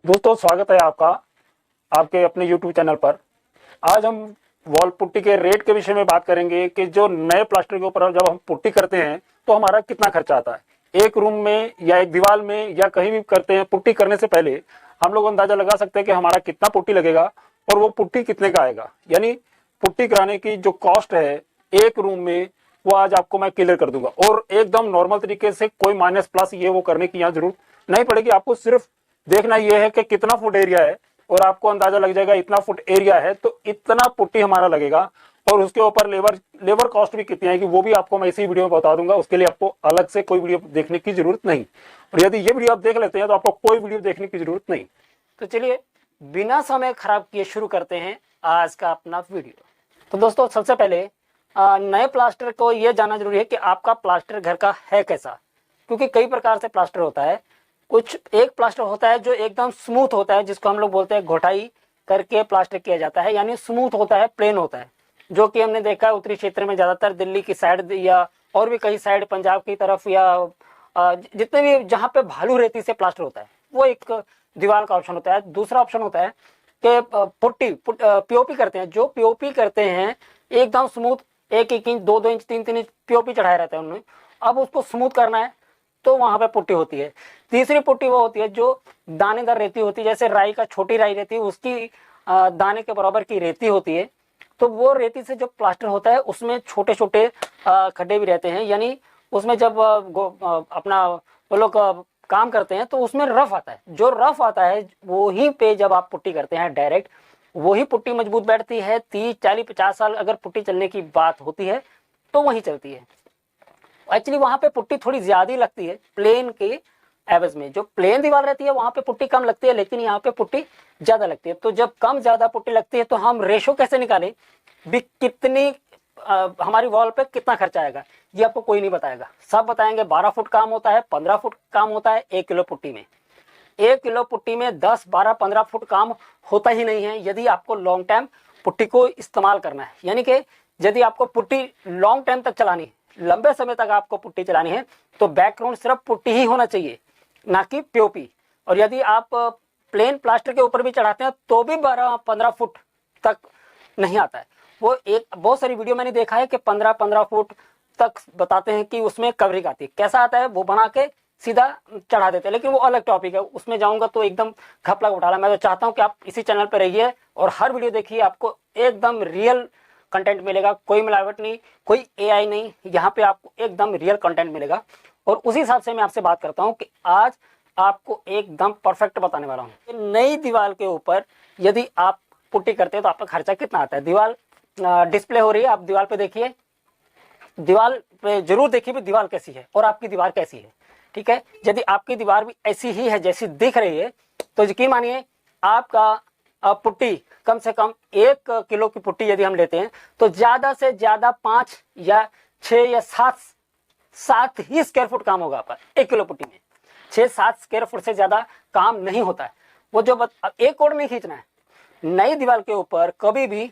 दोस्तों स्वागत है आपका आपके अपने YouTube चैनल पर। आज हम वॉल पुट्टी के रेट के विषय में बात करेंगे कि जो नए प्लास्टर के ऊपर जब हम पुट्टी करते हैं तो हमारा कितना खर्चा आता है। एक रूम में या एक दीवार में या कहीं भी करते हैं, पुट्टी करने से पहले हम लोग अंदाजा लगा सकते हैं कि हमारा कितना पुट्टी लगेगा और वो पुट्टी कितने का आएगा। यानी पुट्टी कराने की जो कॉस्ट है एक रूम में, वो आज आपको मैं क्लियर कर दूंगा और एकदम नॉर्मल तरीके से, कोई माइनस प्लस ये वो करने की यहाँ जरूरत नहीं पड़ेगी। आपको सिर्फ देखना यह है कि कितना फुट एरिया है और आपको अंदाजा लग जाएगा इतना फुट एरिया है तो इतना पुट्टी हमारा लगेगा। और उसके ऊपर लेबर कॉस्ट भी कितनी आएगी वो भी आपको मैं इसी वीडियो में बता दूंगा। उसके लिए आपको अलग से कोई वीडियो देखने की जरूरत नहीं, और यदि ये वीडियो आप देख लेते हैं तो आपको कोई वीडियो देखने की जरूरत नहीं। तो चलिए बिना समय खराब किए शुरू करते हैं आज का अपना वीडियो। तो दोस्तों सबसे पहले नए प्लास्टर को यह जानना जरूरी है कि आपका प्लास्टर घर का है कैसा, क्योंकि कई प्रकार से प्लास्टर होता है। कुछ एक प्लास्टर होता है जो एकदम स्मूथ होता है, जिसको हम लोग बोलते हैं घोटाई करके प्लास्टर किया जाता है, यानी स्मूथ होता है, प्लेन होता है, जो कि हमने देखा है उत्तरी क्षेत्र में ज्यादातर, दिल्ली की साइड या और भी कई साइड पंजाब की तरफ या जितने भी जहाँ पे भालू रेती से प्लास्टर होता है वो एक दीवार का ऑप्शन होता है। दूसरा ऑप्शन होता है कि पीओपी करते हैं। जो पीओपी करते हैं एकदम smooth, 1-1 inch 2-2 inch 3-3 inch POP चढ़ाए रहता है उन्होंने। अब उसको स्मूथ करना है तो वहां पे पुट्टी होती है। तीसरी पुट्टी वो होती है जो दानेदार रेती होती है, जैसे राई का छोटी राई रहती है उसकी दाने के बराबर की रेती होती है। तो वो रेती से जो प्लास्टर होता है उसमें छोटे छोटे खड्डे भी रहते हैं, यानी उसमें जब अपना वो लोग काम करते हैं तो उसमें रफ आता है। जो रफ आता है वहीं पे जब आप पुट्टी करते हैं डायरेक्ट, वही पुट्टी मजबूत बैठती है। 30-40-50 साल अगर पुट्टी चलने की बात होती है तो वही चलती है। एक्चुअली वहां पे पुट्टी थोड़ी ज्यादा लगती है प्लेन के एवज में। जो प्लेन दीवार रहती है वहां पे पुट्टी कम लगती है, लेकिन यहाँ पे पुट्टी ज्यादा लगती है। तो जब कम ज्यादा पुट्टी लगती है तो हम रेशो कैसे निकालें भी कितनी हमारी वॉल पे कितना खर्चा आएगा, ये आपको कोई नहीं बताएगा। सब बताएंगे 12 फुट काम होता है, 15 फुट काम होता है 1 किलो पुट्टी में। 1 किलो पुट्टी में 10, 12, 15 फुट काम होता ही नहीं है यदि आपको लॉन्ग टाइम पुट्टी को इस्तेमाल करना है। यानी कि यदि आपको पुट्टी लॉन्ग टाइम तक चलानी है, लंबे समय तक आपको पुट्टी चलानी है, तो बैकग्राउंड सिर्फ पुट्टी ही होना चाहिए, ना कि पीओपी। और यदि आप प्लेन प्लास्टर के ऊपर भी चढ़ाते हैं तो भी 12-15 फुट तक नहीं आता है। वो एक बहुत सारी वीडियो मैंने देखा है कि 15-15 फुट तक बताते हैं कि उसमें कवरिंग आती है। कैसा आता है वो बना के सीधा चढ़ा देते हैं, लेकिन वो अलग टॉपिक है, उसमें जाऊंगा तो एकदम घपला उठाना। मैं तो चाहता हूँ कि आप इसी चैनल पर रहिए और हर वीडियो देखिए, आपको एकदम रियल कंटेंट मिलेगा, कोई मिलावट नहीं, कोई एआई नहीं, यहाँ पे आपको एकदम रियल कंटेंट मिलेगा। और उसी हिसाब से मैं आपसे बात करता हूँ कि आज आपको एकदम परफेक्ट बताने वाला हूँ। नई दीवार के ऊपर यदि आप पुट्टी करते हैं तो आपका खर्चा कितना आता है। दीवार डिस्प्ले हो रही है, आप दीवार पे देखिए, दीवार पे जरूर देखिए भी दीवार कैसी है और आपकी दीवार कैसी है। ठीक है, यदि आपकी दीवार भी ऐसी ही है जैसी दिख रही है तो यकीन मानिए आपका पुट्टी कम से कम 1 किलो की पुट्टी यदि हम लेते हैं तो ज्यादा से ज्यादा 5 या 6 या 7 ही स्क्वायर फुट काम होगा आपका 1 किलो पुट्टी में। 6-7 स्क्वायर फुट से ज्यादा काम नहीं होता है। वो जो एक कोट नहीं खींचना है, नई दीवार के ऊपर कभी भी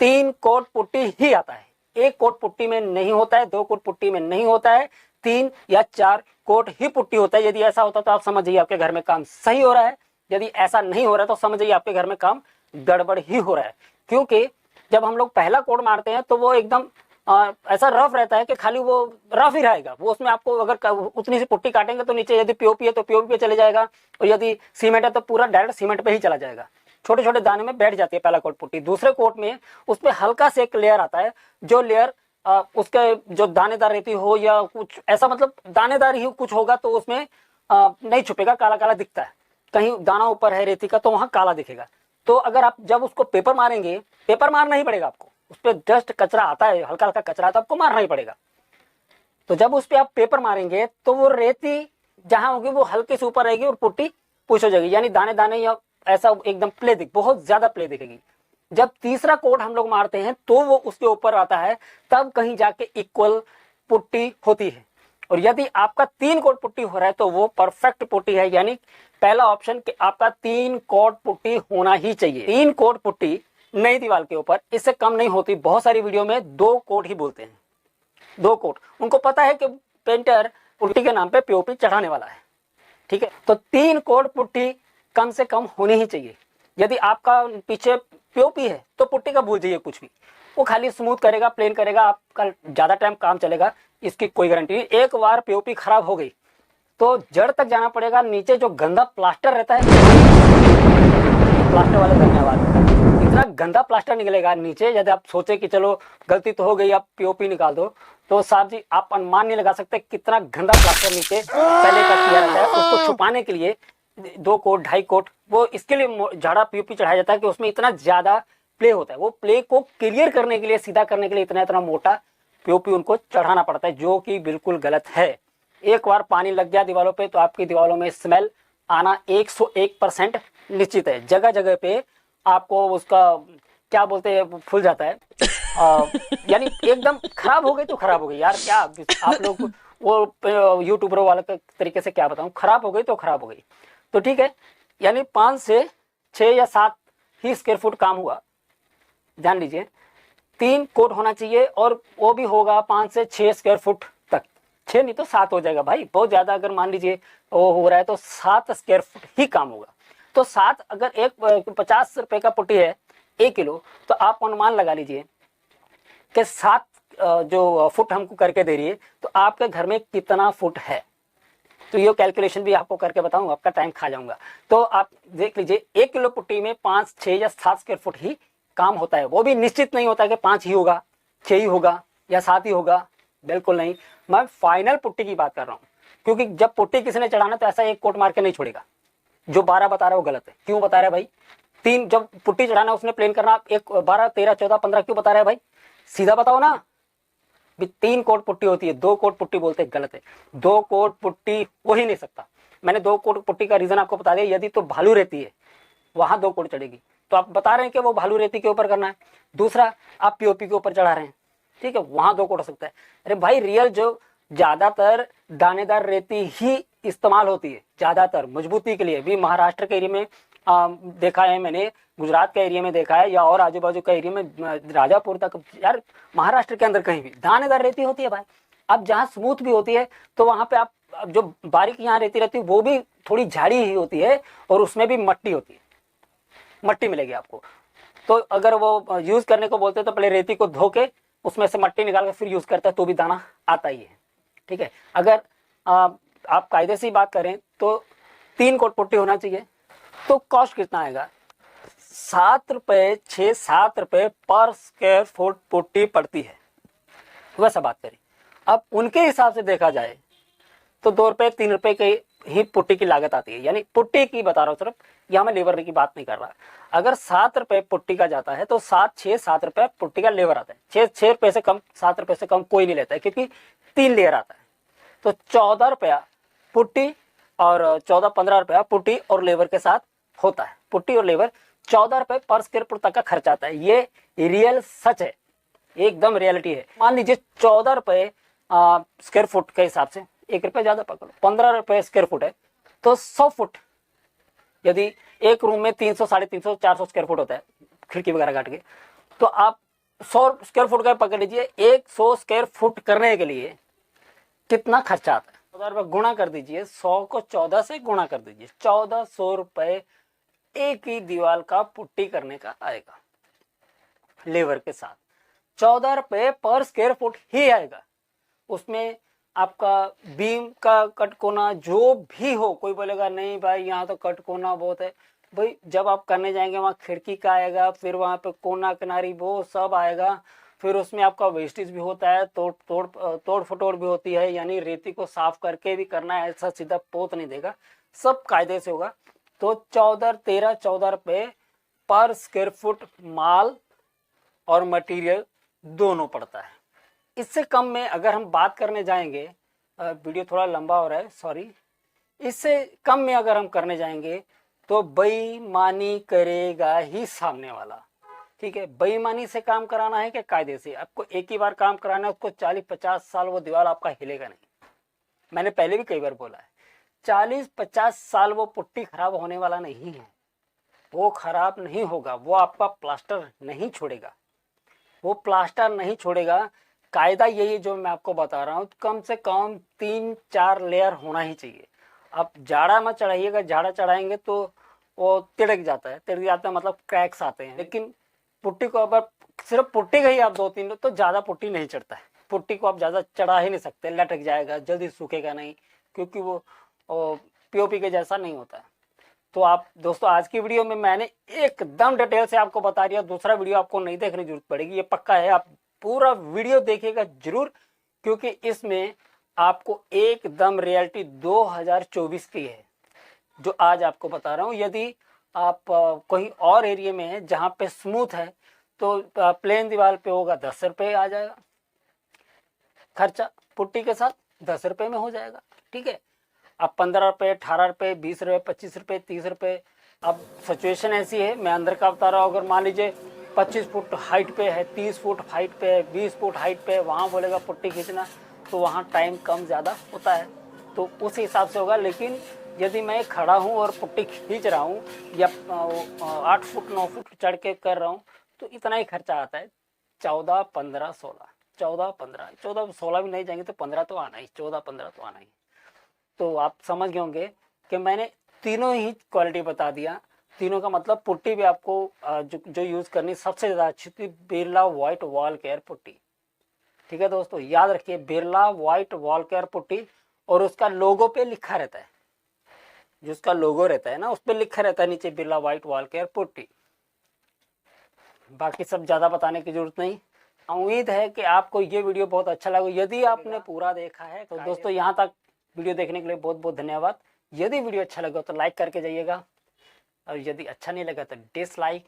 3 कोट पुट्टी ही आता है। 1 कोट पुट्टी में नहीं होता है, 2 कोट पुट्टी में नहीं होता है, 3 या 4 कोट ही पुट्टी होता है। यदि ऐसा होता तो आप समझिए आपके घर में काम सही हो रहा है, यदि ऐसा नहीं हो रहा है तो समझिए आपके घर में काम गड़बड़ ही हो रहा है। क्योंकि जब हम लोग पहला कोड मारते हैं तो वो एकदम ऐसा रफ रहता है कि खाली वो रफ ही रहेगा। वो उसमें आपको अगर उतनी सी पुट्टी काटेंगे तो नीचे यदि पीओपी है तो पीओपी पे चले जाएगा, और यदि सीमेंट है तो पूरा डायरेक्ट सीमेंट पे ही चला जाएगा। छोटे छोटे दाने में बैठ जाती है पहला कोट पुट्टी। दूसरे कोट में उस पर हल्का से एक लेयर आता है, जो लेयर उसके जो दानेदार रहती हो या कुछ ऐसा, मतलब दानेदार ही कुछ होगा तो उसमें नहीं छुपेगा, काला काला दिखता है। कहीं दाना ऊपर है रेती का तो वहां काला दिखेगा। तो अगर आप जब उसको पेपर मारेंगे, पेपर मारना ही पड़ेगा आपको, उस पर डस्ट कचरा आता है, हल्का हल्का कचरा आता है, आपको मारना ही पड़ेगा। तो जब उस पर आप पेपर मारेंगे तो वो रेती जहां होगी वो हल्के से ऊपर रहेगी और पुट्टी पुश हो जाएगी, यानी दाने दाने या ऐसा एकदम प्ले बहुत ज्यादा प्ले दिखेगी। जब तीसरा कोट हम लोग मारते हैं तो वो उसके ऊपर आता है, तब कहीं जाके इक्वल पुट्टी होती है। और यदि आपका 3 कोट पुट्टी हो रहा है तो वो परफेक्ट पुट्टी है, यानी पहला ऑप्शन कि आपका 3 कोट पुट्टी होना ही चाहिए। 3 कोट पुट्टी नई दीवार के ऊपर, इससे कम नहीं होती। बहुत सारी वीडियो में 2 कोट ही बोलते हैं, 2 कोट। उनको पता है कि पेंटर पुट्टी के नाम पे पीओपी चढ़ाने वाला है। ठीक है, तो 3 कोट पुट्टी कम से कम होनी ही चाहिए। यदि आपका पीछे पीओपी है तो पुट्टी का भूल जाइए कुछ भी, वो खाली स्मूथ करेगा, प्लेन करेगा, आपका ज़्यादा टाइम काम चलेगा, इसकी कोई गारंटी नहीं। एक बार पीओपी खराब हो गई तो जड़ तक जाना पड़ेगा, नीचे जो गंदा प्लास्टर रहता है, प्लास्टर वाले धन्यवाद, इतना गंदा प्लास्टर निकलेगा नीचे। यदि आप सोचे कि चलो गलती तो हो गई, आप पीओपी निकाल दो, तो साहब जी आप अनुमान नहीं लगा सकते कितना गंदा प्लास्टर नीचे पहले का किया रहता है। उसको छुपाने के लिए 2 कोट 2.5 कोट, वो इसके लिए झाड़ा पीओपी चढ़ाया जाता है कि उसमें इतना ज्यादा प्ले होता है, वो प्ले को क्लियर करने के लिए, सीधा करने के लिए इतना इतना मोटा पीओपी उनको चढ़ाना पड़ता है, जो कि बिल्कुल गलत है। एक बार पानी लग गया दीवारों पे तो आपकी दीवारों में स्मेल आना 101% निश्चित है। जगह जगह पे आपको उसका क्या बोलते हैं, फूल जाता है, यानी एकदम खराब हो गई तो खराब हो गई यार, क्या आप लोग वो यूट्यूबर वाले के तरीके से क्या बताऊं, खराब हो गई तो खराब हो गई। तो ठीक है, यानी 5 से 6 या 7 ही स्क्वायर फुट काम हुआ, ध्यान लीजिए। 3 कोट होना चाहिए और वो भी होगा 5 से 6 स्क्वायर फुट तक, 6 नहीं तो 7 हो जाएगा भाई, बहुत ज्यादा अगर मान लीजिए वो हो रहा है तो 7 स्क्वायर फुट ही काम होगा। तो 7, अगर एक 50 रुपए का पुट्टी है 1 किलो, तो आप अनुमान लगा लीजिए कि 7 जो फुट हमको करके दे रही है, तो आपके घर में कितना फुट है। तो ये कैलकुलेशन भी आपको करके बताऊंगा, आपका टाइम खा जाऊंगा। तो आप देख लीजिए 1 किलो पुट्टी में 5, 6 या 7 स्क्वायर फुट ही काम होता है। वो भी निश्चित नहीं होता कि 5 ही होगा, 6 ही होगा या 7 ही होगा, बिल्कुल नहीं। मैं फाइनल पुट्टी की बात कर रहा हूँ, क्योंकि जब पुट्टी किसी ने चढ़ाना तो ऐसा 1 कोट मार के नहीं छोड़ेगा। जो 12 बता रहा है वो गलत है। क्यों बता रहा है भाई? 3 जब पुट्टी चढ़ाना उसने प्लेन करना, 1 12 13 14 15 क्यों बता रहा है भाई? सीधा बताओ ना। 3 कोट पुट्टी होती है, 2 कोट पुट्टी बोलते हैं, गलत है। 2 कोट पुट्टी हो ही नहीं सकता। मैंने 2 कोट पुट्टी का रीजन आपको बता दिया। यदि तो भालू रहती है वहां 2 कोट चढ़ेगी, तो आप बता रहे हैं कि वो भालू रेती के ऊपर करना है। दूसरा, आप पीओपी के ऊपर चढ़ा रहे हैं, ठीक है, वहां 2 कोट हो सकता है। अरे भाई रियल जो ज्यादातर दानेदार रेती ही इस्तेमाल होती है, ज्यादातर मजबूती के लिए भी। महाराष्ट्र के एरिया में देखा है मैंने, गुजरात के एरिया में देखा है, या और आजू बाजू के एरिया में, राजापुर तक, यार महाराष्ट्र के अंदर कहीं भी दानेदार रेती होती है भाई। अब जहाँ स्मूथ भी होती है तो वहां पे आप जो बारीक यहाँ रेती रहती है वो भी थोड़ी झाड़ी ही होती है, और उसमें भी मट्टी होती है, मट्टी मिलेगी आपको। तो अगर वो यूज करने को बोलते हैं तो पहले रेती को धो के उसमें से मट्टी निकाल के फिर यूज करता है, तो भी दाना आता ही है, ठीक है। अगर आप कायदे से ही बात करें तो 3 कोट पुट्टी होना चाहिए। तो कॉस्ट कितना आएगा? 7 रुपए, 6-7 रुपए पर स्क्वायर फुट पुट्टी पड़ती है, वैसा बात करें। अब उनके हिसाब से देखा जाए तो 2 रुपए 3 रुपए की ही पुट्टी की लागत आती है, यानी पुट्टी की बता रहा हूँ सिर्फ, यहाँ मैं लेबर की बात नहीं कर रहा। अगर 7 रुपए पुट्टी का जाता है तो 7 रुपए पुट्टी का लेबर आता है। 6 रुपए से कम, 7 रुपए से कम कोई नहीं लेता है, क्योंकि 3 लेयर आता है। तो 14 रुपया पुट्टी और 14-15 रुपया पुट्टी और लेबर के साथ होता है। पुट्टी और लेबर 14 रुपए पर स्क्वायर फुट तक का खर्चा आता है। ये रियल सच है, एकदम रियलिटी है। मान लीजिए 14 रुपए स्क्वायर फुट के हिसाब से, 1 रुपए ज्यादा पकड़ो, 15 रुपए स्क्वायर फुट है, तो 100 फुट, यदि एक रूम में 300, 350, 400 स्क्वायर फुट होता है खिड़की वगैरह काट के, तो आप 100 स्क्वायर फुट का पकड़ लीजिए। 100 स्क्वायर फुट करने के लिए कितना खर्चा आता है? 14 रुपए गुणा कर दीजिए, 100 को 14 से गुणा कर दीजिए, 1400 रुपए एक ही दीवार का पुट्टी करने का आएगा लेबर के साथ। 14 रुपए पर स्क्वायर फुट ही आएगा। उसमें आपका बीम का कटकोना जो भी हो, कोई बोलेगा नहीं भाई यहाँ तो कटकोना बहुत है, भाई जब आप करने जाएंगे वहाँ खिड़की का आएगा, फिर वहाँ पे कोना किनारी वो सब आएगा, फिर उसमें आपका वेस्टेज भी होता है, तोड़ फटोड़ भी होती है, यानी रेती को साफ करके भी करना है, ऐसा सीधा पोत नहीं देगा, सब कायदे से होगा। तो 14 रुपए पर स्क्वायर फुट माल और मटेरियल दोनों पड़ता है। इससे कम में अगर हम बात करने जाएंगे, वीडियो थोड़ा लंबा हो रहा है सॉरी, इससे कम में अगर हम करने जाएंगे तो बेईमानी करेगा ही सामने वाला, ठीक है। बेईमानी से काम कराना है कि कायदे से? आपको एक ही बार काम कराना है, उसको 40-50 साल वो दीवार आपका हिलेगा नहीं। मैंने पहले भी कई बार बोला है, 40-50 साल वो पुट्टी खराब होने वाला नहीं है, वो खराब नहीं होगा, वो आपका प्लास्टर नहीं छोड़ेगा, वो प्लास्टर नहीं छोड़ेगा। कायदा यही जो मैं आपको बता रहा हूँ, कम से कम 3-4 लेयर होना ही चाहिए। आप जाड़ा मत चढ़ाइएगा, जाड़ा चढ़ाएंगे तो वो तिड़क जाता है मतलब क्रैक्स आते हैं। लेकिन पुट्टी को अगर सिर्फ पुट्टी का ही आप 2-3 तो ज़्यादा पुट्टी नहीं चढ़ता है। पुट्टी को आप ज़्यादा चढ़ा ही नहीं सकते, लटक जाएगा, जल्दी सूखेगा नहीं, क्योंकि वो पीओपी के जैसा नहीं होता है। तो आप दोस्तों आज की वीडियो में मैंने एकदम डिटेल से आपको बता दिया, दूसरा वीडियो आपको नहीं देखने की जरूरत पड़ेगी, ये पक्का है। आप पूरा वीडियो देखिएगा जरूर, क्योंकि इसमें आपको एकदम रियलिटी 2024 की है जो आज आपको बता रहा हूँ। यदि आप कहीं और एरिया में है जहाँ पे स्मूथ है तो प्लेन दीवार पे होगा 10 रुपये आ जाएगा खर्चा, पुट्टी के साथ 10 रुपये में हो जाएगा। ठीक है, अब 15 रुपये, 18 रुपये, 20 रुपये, 25 रुपये, 30 रुपये। अब सिचुएशन ऐसी है, मैं अंदर का बता रहा हूँ, अगर मान लीजिए 25 फुट हाइट पे है, 30 फुट हाइट पे है, 20 फुट हाइट पे है, वहाँ बोलेगा पुट्टी खींचना, तो वहाँ टाइम कम ज़्यादा होता है, तो उस हिसाब से होगा। लेकिन यदि मैं खड़ा हूँ और पुट्टी खींच रहा हूँ या 8 फुट 9 फुट चढ़ के कर रहा हूँ, तो इतना ही खर्चा आता है, 14, 15, 16, 14, 15, 14, 16 भी नहीं जाएंगे तो 15 तो आना ही, 14, 15 तो आना ही। तो आप समझ गए होंगे कि मैंने तीनों ही क्वालिटी बता दिया। तीनों का मतलब पुट्टी भी आपको जो यूज़ करनी सबसे ज़्यादा अच्छी थी, Birla white wall care putty. ठीक है दोस्तों, याद रखिए Birla white wall care putty, और उसका लोगो पे लिखा रहता है, जो उसका लोगो रहता है ना उस पर लिखा रहता है नीचे Birla white wall care putty. बाकी सब ज़्यादा बताने की जरूरत नहीं। उम्मीद है कि आपको ये वीडियो बहुत अच्छा लगा। यदि आपने पूरा देखा है तो दोस्तों यहाँ तक वीडियो देखने के लिए बहुत बहुत धन्यवाद। यदि वीडियो अच्छा लगा तो लाइक करके जाइएगा, और यदि अच्छा नहीं लगा तो डिसलाइक।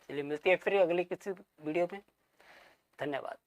चलिए मिलती है फिर अगली किसी वीडियो में। धन्यवाद।